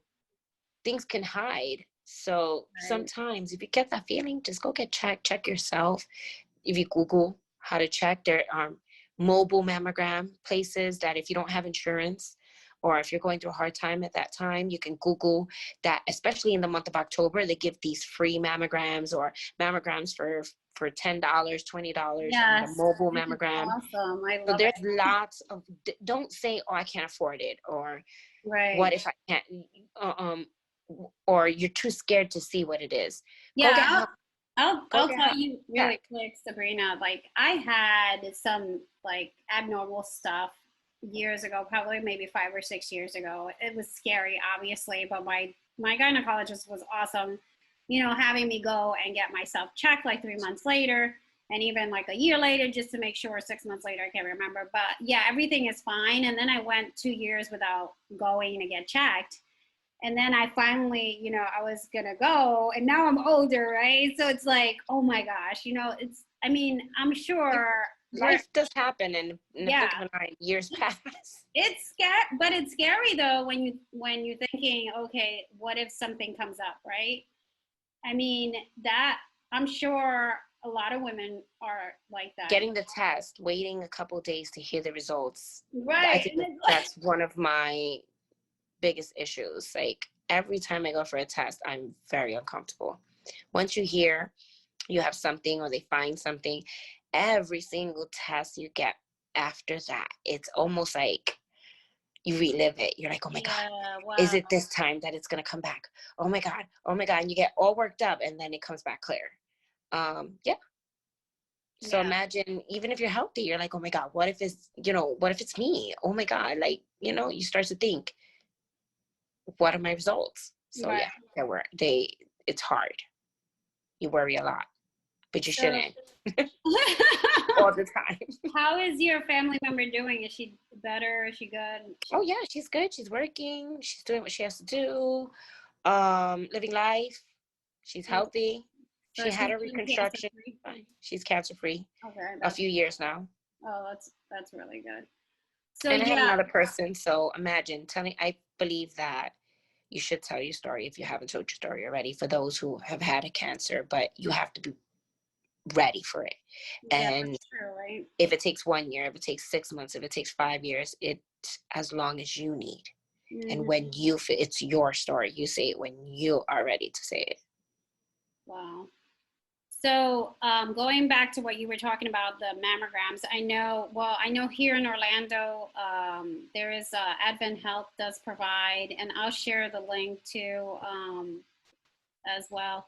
things can hide. So sometimes if you get that feeling, just go get checked. Check yourself. If you Google how to check, there are mobile mammogram places that if you don't have insurance, or if you're going through a hard time at that time, you can Google that, especially in the month of October, they give these free mammograms or mammograms for $10, $20, yes, a mobile mammogram. Awesome. I love so there's lots of, don't say, oh, I can't afford it, or what if I can't, or you're too scared to see what it is. Yeah, I'll tell you really quick, Sabrina, like I had some like abnormal stuff years ago, probably maybe 5 or 6 years ago. It was scary, obviously, but my gynecologist was awesome, having me go and get myself checked like 3 months later, and even like a year later, just to make sure. 6 months later, I can't remember, but yeah, everything is fine. And then I went 2 years without going to get checked. And then I finally, I was gonna go, and now I'm older, right? So it's like, oh my gosh, I mean, I'm sure Life does happen, and in the yeah, blink of an eye, years pass. it's scary, but it's scary though when you're thinking, okay, what if something comes up, right? I mean, that I'm sure a lot of women are like that. Getting the test, waiting a couple days to hear the results. Right. I think that's one of my biggest issues. Like every time I go for a test, I'm very uncomfortable. Once you hear you have something or they find something, every single test you get after that, it's almost like you relive it. You're like, oh my God, wow. is it this time that it's going to come back? Oh my God. Oh my God. And you get all worked up and then it comes back clear. Yeah. So imagine, even if you're healthy, you're like, oh my God, what if it's me? Oh my God. Like, you start to think, what are my results? So right. Yeah, it's hard. You worry a lot, but you shouldn't all the time. How is your family member doing? Is she better? Is she good? Oh yeah, she's good. She's working. She's doing what she has to do. Living life. She's healthy. So She had a she's reconstruction. cancer-free? She's cancer free. Okay, A few years now. Oh, that's really good. So And I had another person. So imagine I believe that you should tell your story if you haven't told your story already, for those who have had a cancer, but you have to be ready for it. And that's true, right? if it takes 1 year, if it takes 6 months, if it takes 5 years, it's as long as you need. Mm-hmm. And when it's your story, you say it when you are ready to say it. Wow. So going back to what you were talking about, the mammograms, I know here in Orlando, there is Advent Health does provide, and I'll share the link too as well.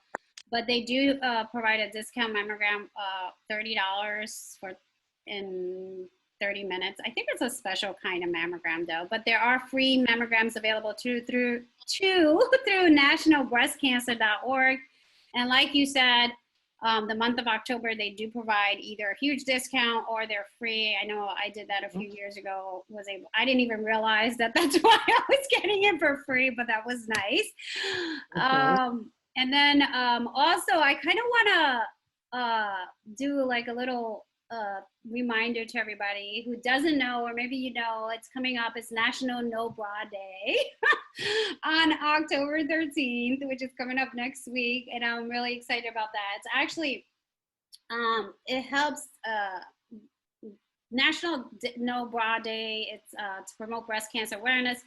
But they do provide a discount mammogram, $30 in 30 minutes. I think it's a special kind of mammogram though, but there are free mammograms available through nationalbreastcancer.org. And like you said, the month of October, they do provide either a huge discount or they're free. I know I did that a few years ago. I didn't even realize that that's why I was getting it for free, but that was nice. And then also, I kind of want to do like a little reminder to everybody who doesn't know, or maybe it's coming up. It's National No Bra Day on October 13th, which is coming up next week, and I'm really excited about that. It's actually it helps National No Bra Day. It's to promote breast cancer awareness.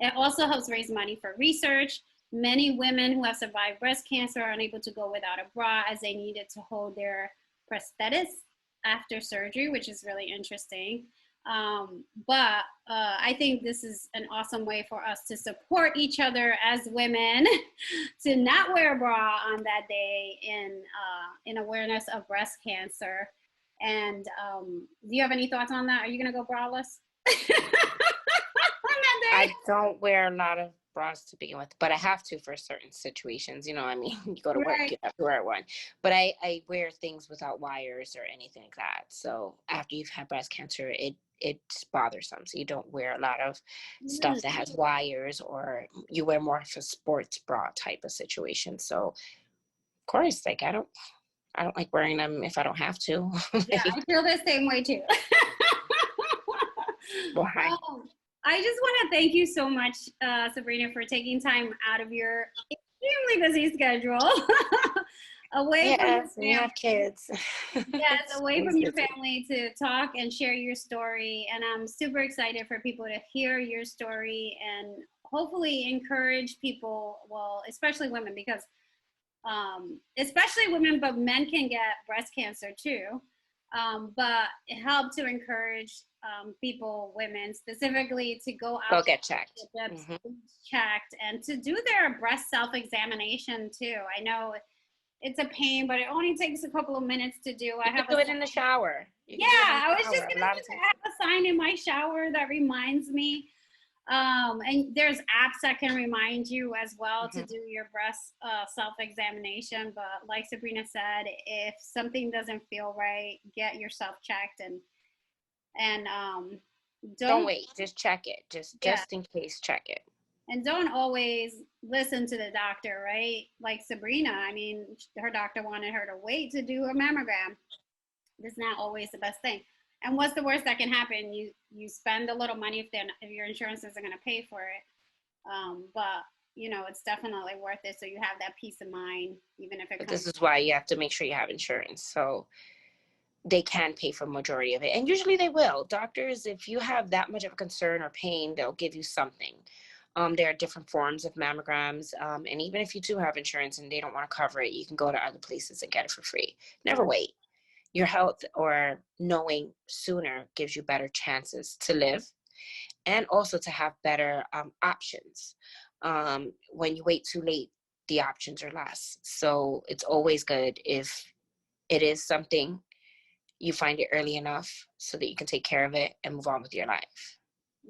It also helps raise money for research. Many women who have survived breast cancer are unable to go without a bra, as they need it to hold their prosthesis after surgery, which is really interesting. But I think this is an awesome way for us to support each other as women to not wear a bra on that day in awareness of breast cancer. And do you have any thoughts on that? Are you going to go braless? I don't wear a lot of bras to begin with, but I have to for certain situations. You go to work, you have to wear one. But I wear things without wires or anything like that. So after you've had breast cancer, it's bothersome. So you don't wear a lot of stuff that has wires, or you wear more of a sports bra type of situation. So of course, like I don't like wearing them if I don't have to. Yeah, I feel the same way too. Why? I just want to thank you so much, Sabrina, for taking time out of your extremely busy schedule away from your family. We have kids. Yes, away from your family to talk and share your story. And I'm super excited for people to hear your story and hopefully encourage people, well, especially women, because especially women, but men can get breast cancer too. But it helped to encourage people, women specifically, to go out, get checked, checked, and to do their breast self-examination too. I know it's a pain, but it only takes a couple of minutes to do. I You can have do a it in the shower. You yeah, can do it in I the was just shower. gonna A say lot of that times. I have a sign in my shower that reminds me. And there's apps that can remind you as well to Mhm. do your breast self-examination. But like Sabrina said, if something doesn't feel right, get yourself checked and Don't don't wait. Just check it. yeah, Just in case, check it. and don't always listen to the doctor, right? Like Sabrina, I mean, her doctor wanted her to wait to do a mammogram. That's not always the best thing. And what's the worst that can happen? You spend a little money if your insurance isn't going to pay for it. But you know, it's definitely worth it. So you have that peace of mind, even if it But comes. this is why you have to make sure you have insurance. So they can pay for majority of it. And usually they will. Doctors, if you have that much of a concern or pain, they'll give you something. There are different forms of mammograms. And even if you do have insurance and they don't want to cover it, you can go to other places and get it for free. Never wait. Your health or knowing sooner gives you better chances to live and also to have better options. When you wait too late, the options are less. So it's always good if it is something you find it early enough so that you can take care of it and move on with your life.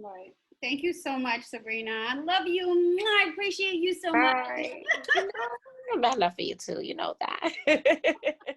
Right. Thank you so much, Sabrina. I love you. I appreciate you so much. Bye. You know, I love for you too. You know that.